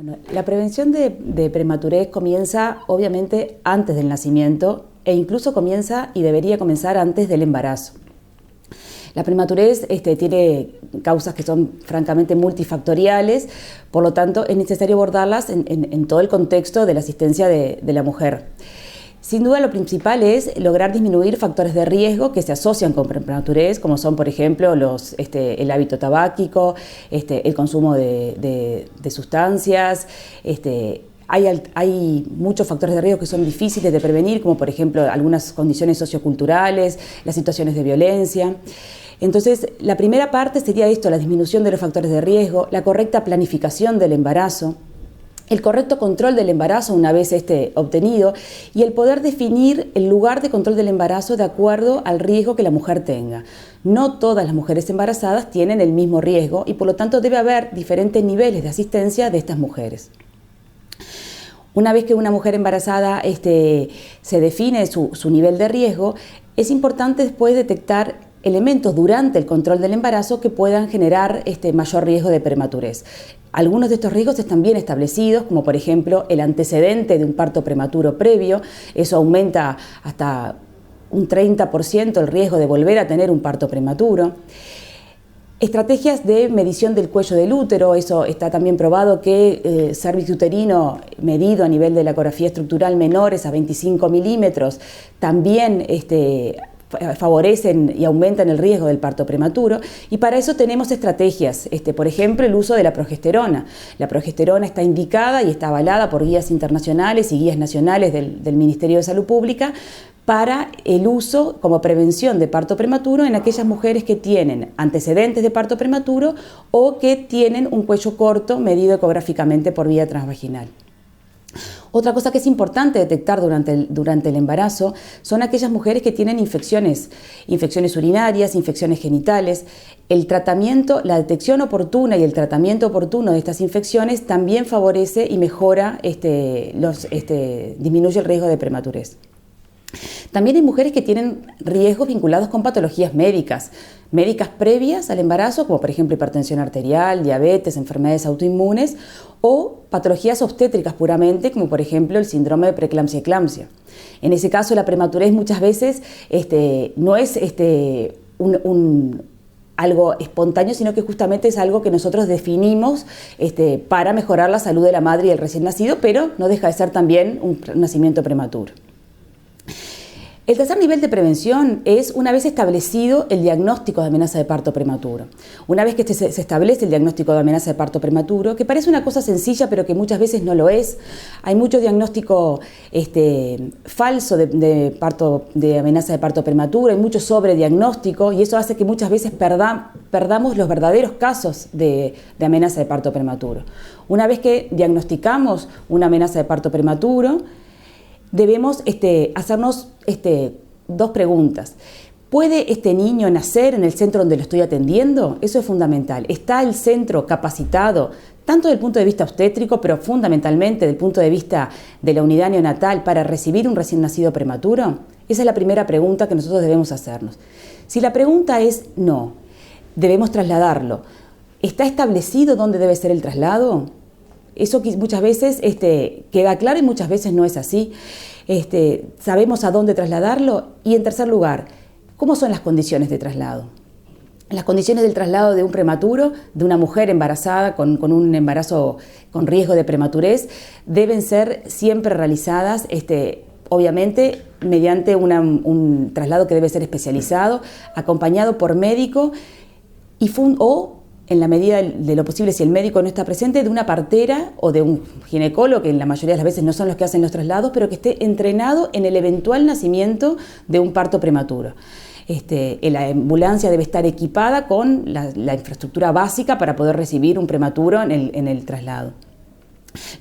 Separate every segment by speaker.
Speaker 1: Bueno, la prevención de prematurez comienza obviamente antes del nacimiento e incluso comienza y debería comenzar antes del embarazo. La prematurez tiene causas que son francamente multifactoriales, por lo tanto es necesario abordarlas en todo el contexto de la asistencia de la mujer. Sin duda lo principal es lograr disminuir factores de riesgo que se asocian con prematurez, como son por ejemplo el hábito tabáquico, el consumo de sustancias. Hay muchos factores de riesgo que son difíciles de prevenir, como por ejemplo algunas condiciones socioculturales, las situaciones de violencia. Entonces, la primera parte sería esto, la disminución de los factores de riesgo, la correcta planificación del embarazo, el correcto control del embarazo una vez obtenido y el poder definir el lugar de control del embarazo de acuerdo al riesgo que la mujer tenga. No todas las mujeres embarazadas tienen el mismo riesgo y por lo tanto debe haber diferentes niveles de asistencia de estas mujeres. Una vez que una mujer embarazada se define su nivel de riesgo, es importante después detectar elementos durante el control del embarazo que puedan generar mayor riesgo de prematurez. Algunos de estos riesgos están bien establecidos, como por ejemplo el antecedente de un parto prematuro previo. Eso aumenta hasta un 30% el riesgo de volver a tener un parto prematuro. Estrategias de medición del cuello del útero, eso está también probado que cervix uterino medido a nivel de la ecografía estructural menores a 25 milímetros también favorecen y aumentan el riesgo del parto prematuro, y para eso tenemos estrategias, por ejemplo el uso de la progesterona. La progesterona está indicada y está avalada por guías internacionales y guías nacionales del Ministerio de Salud Pública para el uso como prevención de parto prematuro en aquellas mujeres que tienen antecedentes de parto prematuro o que tienen un cuello corto medido ecográficamente por vía transvaginal. Otra cosa que es importante detectar durante el embarazo son aquellas mujeres que tienen infecciones urinarias, infecciones genitales. El tratamiento, la detección oportuna y el tratamiento oportuno de estas infecciones también favorece y mejora, disminuye el riesgo de prematurez. También hay mujeres que tienen riesgos vinculados con patologías médicas previas al embarazo, como por ejemplo hipertensión arterial, diabetes, enfermedades autoinmunes o patologías obstétricas puramente, como por ejemplo el síndrome de preeclampsia-eclampsia. En ese caso la prematurez muchas veces no es algo espontáneo, sino que justamente es algo que nosotros definimos para mejorar la salud de la madre y el recién nacido, pero no deja de ser también un nacimiento prematuro. El tercer nivel de prevención es una vez establecido el diagnóstico de amenaza de parto prematuro. Una vez que se establece el diagnóstico de amenaza de parto prematuro, que parece una cosa sencilla pero que muchas veces no lo es, hay mucho diagnóstico falso de amenaza de parto prematuro, hay mucho sobrediagnóstico y eso hace que muchas veces perdamos los verdaderos casos de amenaza de parto prematuro. Una vez que diagnosticamos una amenaza de parto prematuro, debemos hacernos dos preguntas. ¿Puede este niño nacer en el centro donde lo estoy atendiendo? Eso es fundamental. ¿Está el centro capacitado, tanto desde el punto de vista obstétrico, pero fundamentalmente desde el punto de vista de la unidad neonatal, para recibir un recién nacido prematuro? Esa es la primera pregunta que nosotros debemos hacernos. Si la pregunta es no, debemos trasladarlo. ¿Está establecido dónde debe ser el traslado? Eso muchas veces queda claro y muchas veces no es así. Sabemos a dónde trasladarlo. Y en tercer lugar, ¿cómo son las condiciones de traslado? Las condiciones del traslado de un prematuro, de una mujer embarazada con un embarazo con riesgo de prematurez, deben ser siempre realizadas, obviamente, mediante un traslado que debe ser especializado, acompañado por médico o en la medida de lo posible, si el médico no está presente, de una partera o de un ginecólogo, que en la mayoría de las veces no son los que hacen los traslados, pero que esté entrenado en el eventual nacimiento de un parto prematuro. La ambulancia debe estar equipada con la infraestructura básica para poder recibir un prematuro en el traslado.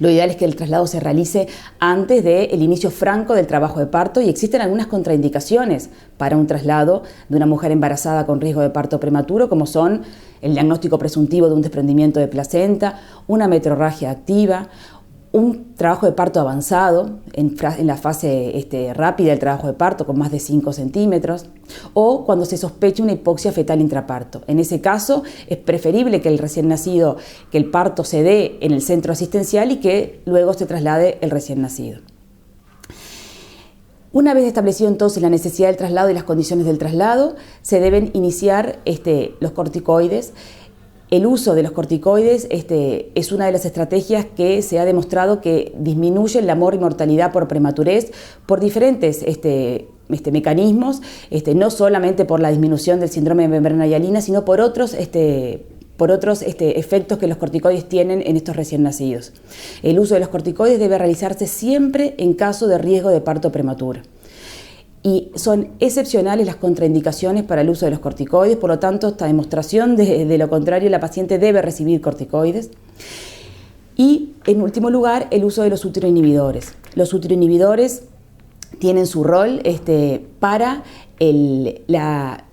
Speaker 1: Lo ideal es que el traslado se realice antes del inicio franco del trabajo de parto y existen algunas contraindicaciones para un traslado de una mujer embarazada con riesgo de parto prematuro, como son el diagnóstico presuntivo de un desprendimiento de placenta, una metrorragia activa, un trabajo de parto avanzado, en la fase rápida del trabajo de parto con más de 5 centímetros, o cuando se sospecha una hipoxia fetal intraparto. En ese caso es preferible que el recién nacido, que el parto se dé en el centro asistencial y que luego se traslade el recién nacido. Una vez establecido entonces la necesidad del traslado y las condiciones del traslado, se deben iniciar los corticoides. El uso de los corticoides es una de las estrategias que se ha demostrado que disminuye la mortalidad por prematurez por diferentes mecanismos, no solamente por la disminución del síndrome de membrana hialina, sino por otros efectos que los corticoides tienen en estos recién nacidos. El uso de los corticoides debe realizarse siempre en caso de riesgo de parto prematuro. Y son excepcionales las contraindicaciones para el uso de los corticoides, por lo tanto, esta demostración de lo contrario, la paciente debe recibir corticoides. Y, en último lugar, el uso de los uteroinhibidores. Los uteroinhibidores tienen su rol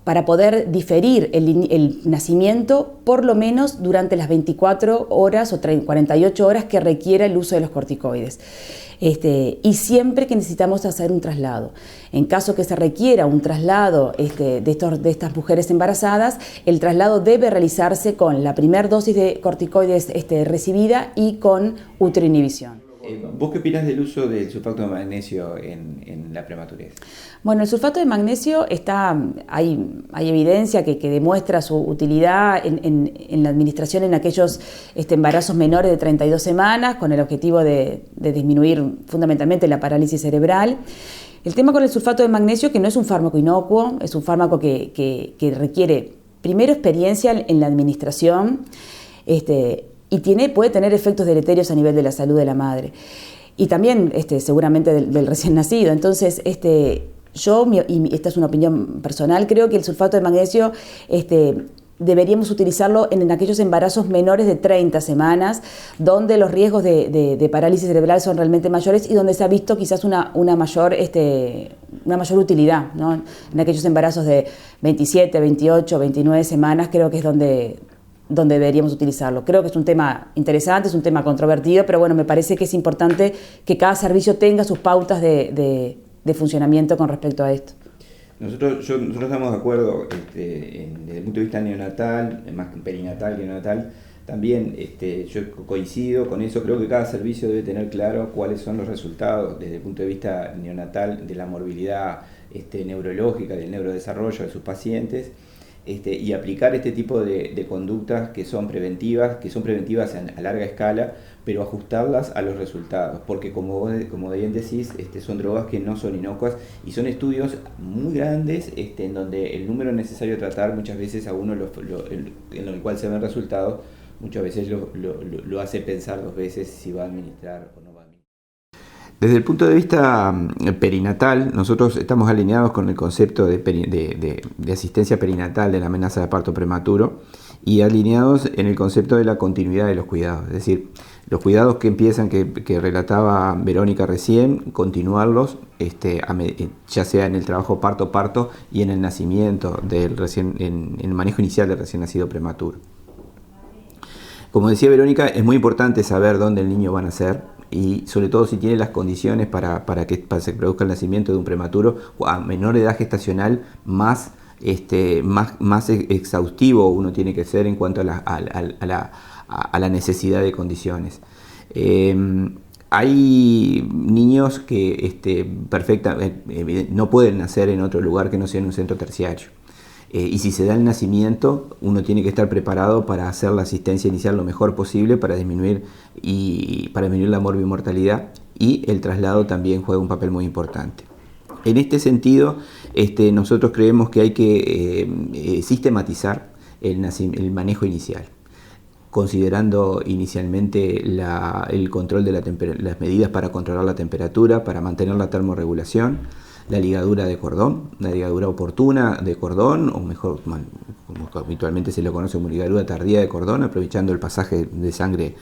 Speaker 1: para poder diferir el nacimiento por lo menos durante las 24 horas o 48 horas que requiera el uso de los corticoides. Y siempre que necesitamos hacer un traslado. En caso que se requiera un traslado de estas mujeres embarazadas, el traslado debe realizarse con la primera dosis de corticoides recibida y con uteroinhibición.
Speaker 2: ¿Vos qué opinas del uso del sulfato de magnesio en la prematurez?
Speaker 1: Bueno, el sulfato de magnesio hay evidencia que demuestra su utilidad en la administración en aquellos embarazos menores de 32 semanas con el objetivo de disminuir fundamentalmente la parálisis cerebral. El tema con el sulfato de magnesio que no es un fármaco inocuo, es un fármaco que requiere primero experiencia en la administración, y puede tener efectos deleterios a nivel de la salud de la madre y también seguramente del recién nacido. Entonces, yo, y esta es una opinión personal, creo que el sulfato de magnesio deberíamos utilizarlo en aquellos embarazos menores de 30 semanas, donde los riesgos de parálisis cerebral son realmente mayores y donde se ha visto quizás una mayor utilidad, ¿no? En aquellos embarazos de 27, 28, 29 semanas creo que es donde deberíamos utilizarlo. Creo que es un tema interesante, es un tema controvertido, pero bueno, me parece que es importante que cada servicio tenga sus pautas de funcionamiento con respecto a esto.
Speaker 2: Nosotros estamos de acuerdo desde el punto de vista neonatal, más perinatal que neonatal. También yo coincido con eso, creo que cada servicio debe tener claro cuáles son los resultados desde el punto de vista neonatal de la morbilidad neurológica, del neurodesarrollo de sus pacientes. Y aplicar este tipo de conductas que son preventivas a larga escala, pero ajustarlas a los resultados, porque como bien decís, son drogas que no son inocuas y son estudios muy grandes en donde el número necesario de tratar muchas veces a uno en el cual se ven resultados, muchas veces lo hace pensar 2 veces si va a administrar o no va a administrar.
Speaker 3: Desde el punto de vista perinatal, nosotros estamos alineados con el concepto de asistencia perinatal de la amenaza de parto prematuro y alineados en el concepto de la continuidad de los cuidados. Es decir, los cuidados que empiezan, que relataba Verónica recién, continuarlos, ya sea en el trabajo parto y en el nacimiento, en el manejo inicial del recién nacido prematuro. Como decía Verónica, es muy importante saber dónde el niño va a nacer, y sobre todo si tiene las condiciones para que se produzca el nacimiento de un prematuro a menor edad gestacional, más exhaustivo uno tiene que ser en cuanto a la necesidad de condiciones. Hay niños que no pueden nacer en otro lugar que no sea en un centro terciario. Y si se da el nacimiento, uno tiene que estar preparado para hacer la asistencia inicial lo mejor posible para disminuir la morbimortalidad, y el traslado también juega un papel muy importante. En este sentido, nosotros creemos que hay que sistematizar el manejo inicial, considerando inicialmente el control de las medidas para controlar la temperatura, para mantener la termorregulación, la ligadura de cordón, la ligadura oportuna de cordón, o mejor, como habitualmente se lo conoce como ligadura tardía de cordón, aprovechando el pasaje de sangre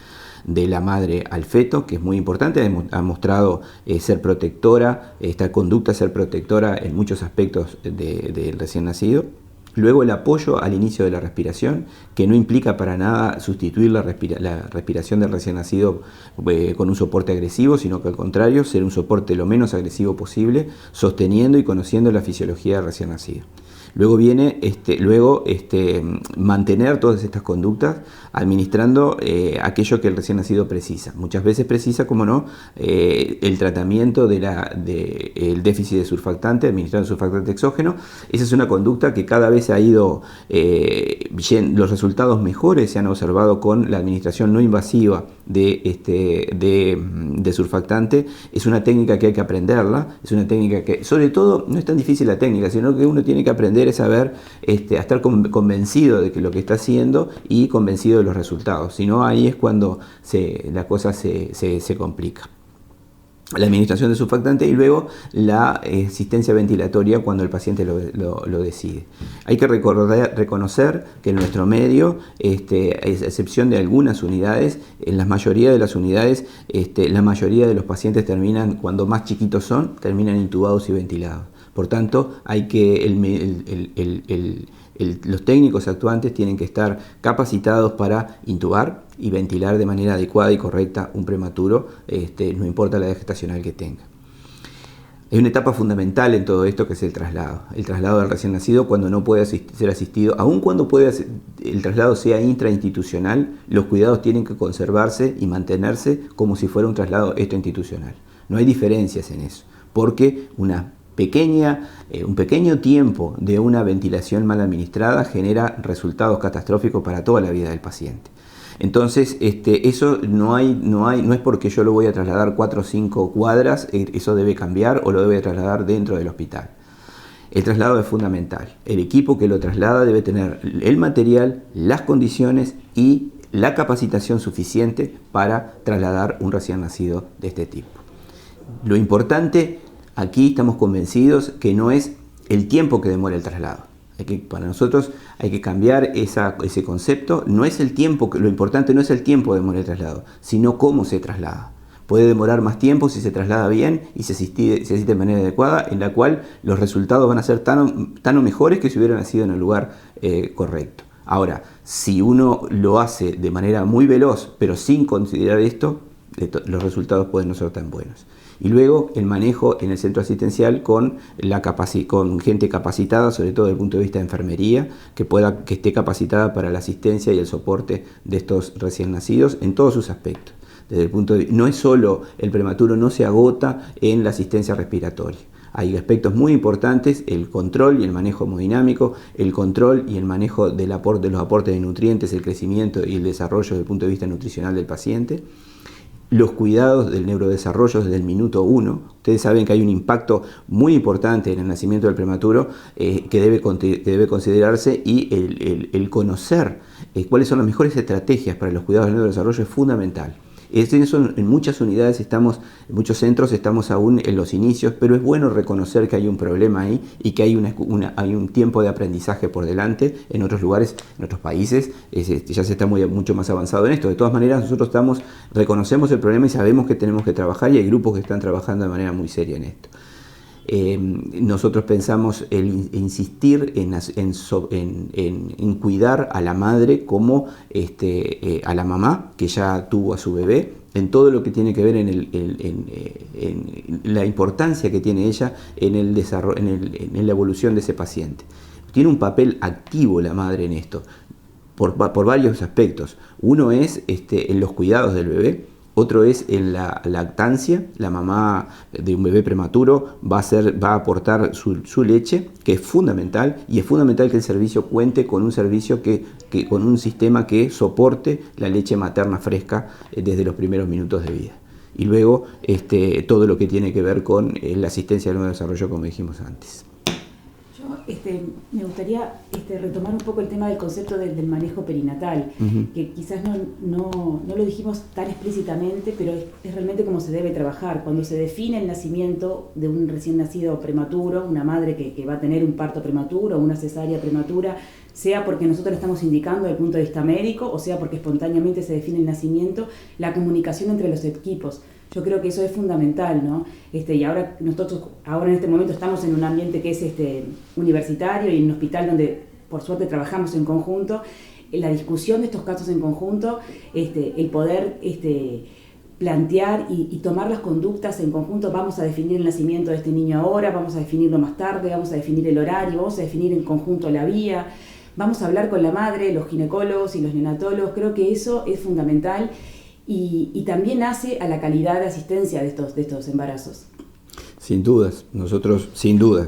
Speaker 3: de la madre al feto, que es muy importante, ha mostrado ser protectora, esta conducta ser protectora en muchos aspectos del recién nacido. Luego el apoyo al inicio de la respiración, que no implica para nada sustituir la respiración del recién nacido con un soporte agresivo, sino que al contrario, ser un soporte lo menos agresivo posible, sosteniendo y conociendo la fisiología del recién nacido. Luego viene mantener todas estas conductas administrando aquello que el recién nacido precisa. Muchas veces precisa, como no, el tratamiento del déficit de surfactante, administrando surfactante exógeno. Esa es una conducta que cada vez ha ido, los resultados mejores se han observado con la administración no invasiva de surfactante. Es una técnica que hay que aprenderla, es una técnica que, sobre todo, no es tan difícil la técnica, sino que uno tiene que aprender es saber, a estar convencido de que lo que está haciendo y convencido de los resultados. Si no, ahí es cuando la cosa se complica. La administración de surfactante y luego la asistencia ventilatoria cuando el paciente lo decide. Hay que reconocer que en nuestro medio, a excepción de algunas unidades, en la mayoría de las unidades, la mayoría de los pacientes terminan, cuando más chiquitos son, terminan intubados y ventilados. Por tanto, hay que los técnicos actuantes tienen que estar capacitados para intubar y ventilar de manera adecuada y correcta un prematuro, no importa la edad gestacional que tenga. Hay una etapa fundamental en todo esto que es el traslado del recién nacido cuando no puede ser asistido, aun cuando el traslado sea intrainstitucional, los cuidados tienen que conservarse y mantenerse como si fuera un traslado extrainstitucional. No hay diferencias en eso, porque un pequeño tiempo de una ventilación mal administrada genera resultados catastróficos para toda la vida del paciente. Entonces, eso no es porque yo lo voy a trasladar 4 o 5 cuadras, eso debe cambiar o lo debe trasladar dentro del hospital. El traslado es fundamental. El equipo que lo traslada debe tener el material, las condiciones y la capacitación suficiente para trasladar un recién nacido de este tipo. Lo importante, aquí estamos convencidos que no es el tiempo que demora el traslado. Para nosotros hay que cambiar ese concepto. No es el tiempo, lo importante no es el tiempo que demora el traslado, sino cómo se traslada. Puede demorar más tiempo si se traslada bien y se asiste de manera adecuada, en la cual los resultados van a ser tan o mejores que si hubiera nacido en el lugar correcto. Ahora, si uno lo hace de manera muy veloz, pero sin considerar esto, los resultados pueden no ser tan buenos. Y luego el manejo en el centro asistencial con gente capacitada, sobre todo desde el punto de vista de enfermería, que esté capacitada para la asistencia y el soporte de estos recién nacidos en todos sus aspectos. Desde el punto de, no es solo el prematuro, no se agota en la asistencia respiratoria. Hay aspectos muy importantes, el control y el manejo hemodinámico, el control y el manejo de los aportes de nutrientes, el crecimiento y el desarrollo desde el punto de vista nutricional del paciente. Los cuidados del neurodesarrollo desde el minuto 1. Ustedes saben que hay un impacto muy importante en el nacimiento del prematuro que debe considerarse, y el conocer cuáles son las mejores estrategias para los cuidados del neurodesarrollo es fundamental. En muchas unidades en muchos centros estamos aún en los inicios, pero es bueno reconocer que hay un problema ahí y que hay un tiempo de aprendizaje por delante. En otros lugares, en otros países, ya se está mucho más avanzado en esto. De todas maneras, nosotros reconocemos el problema y sabemos que tenemos que trabajar, y hay grupos que están trabajando de manera muy seria en esto. Nosotros pensamos insistir en cuidar a la madre como a la mamá que ya tuvo a su bebé, en todo lo que tiene que ver en la importancia que tiene ella en la evolución de ese paciente. Tiene un papel activo la madre en esto, por varios aspectos. Uno es en los cuidados del bebé. Otro es en la lactancia. La mamá de un bebé prematuro va a aportar su leche, que es fundamental, y es fundamental que el servicio cuente con un servicio con un sistema que soporte la leche materna fresca desde los primeros minutos de vida. Y luego todo lo que tiene que ver con la asistencia al nuevo desarrollo, como dijimos antes.
Speaker 1: Me gustaría retomar un poco el tema del concepto del manejo perinatal, que quizás no lo dijimos tan explícitamente, pero es realmente como se debe trabajar. Cuando se define el nacimiento de un recién nacido prematuro, una madre que va a tener un parto prematuro, una cesárea prematura, sea porque nosotros lo estamos indicando desde el punto de vista médico, o sea porque espontáneamente se define el nacimiento, la comunicación entre los equipos. Yo creo que eso es fundamental, ¿no? Y nosotros en este momento estamos en un ambiente que es universitario y en un hospital donde por suerte trabajamos en conjunto, la discusión de estos casos en conjunto, el poder plantear y tomar las conductas en conjunto. Vamos a definir el nacimiento de este niño ahora, vamos a definirlo más tarde, vamos a definir el horario, vamos a definir en conjunto la vía, vamos a hablar con la madre, los ginecólogos y los neonatólogos. Creo que eso es fundamental y también hace a la calidad de asistencia de estos embarazos.
Speaker 3: Sin dudas, nosotros, sin duda,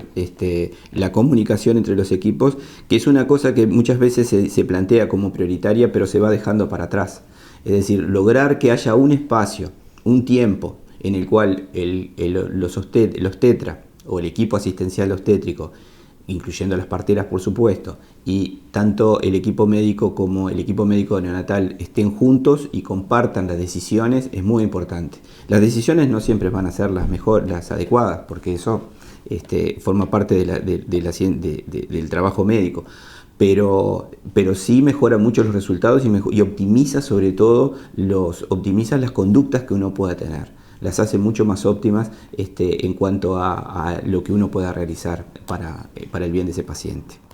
Speaker 3: la comunicación entre los equipos, que es una cosa que muchas veces se plantea como prioritaria, pero se va dejando para atrás. Es decir, lograr que haya un espacio, un tiempo, en el cual los tetra o el equipo asistencial obstétrico, incluyendo las parteras por supuesto, y tanto el equipo médico como el equipo médico neonatal estén juntos y compartan las decisiones, es muy importante. Las decisiones no siempre van a ser las adecuadas, porque eso forma parte del trabajo médico, pero sí mejora mucho los resultados y optimiza sobre todo optimiza las conductas que uno pueda tener. Las hace mucho más óptimas en cuanto a lo que uno pueda realizar para el bien de ese paciente.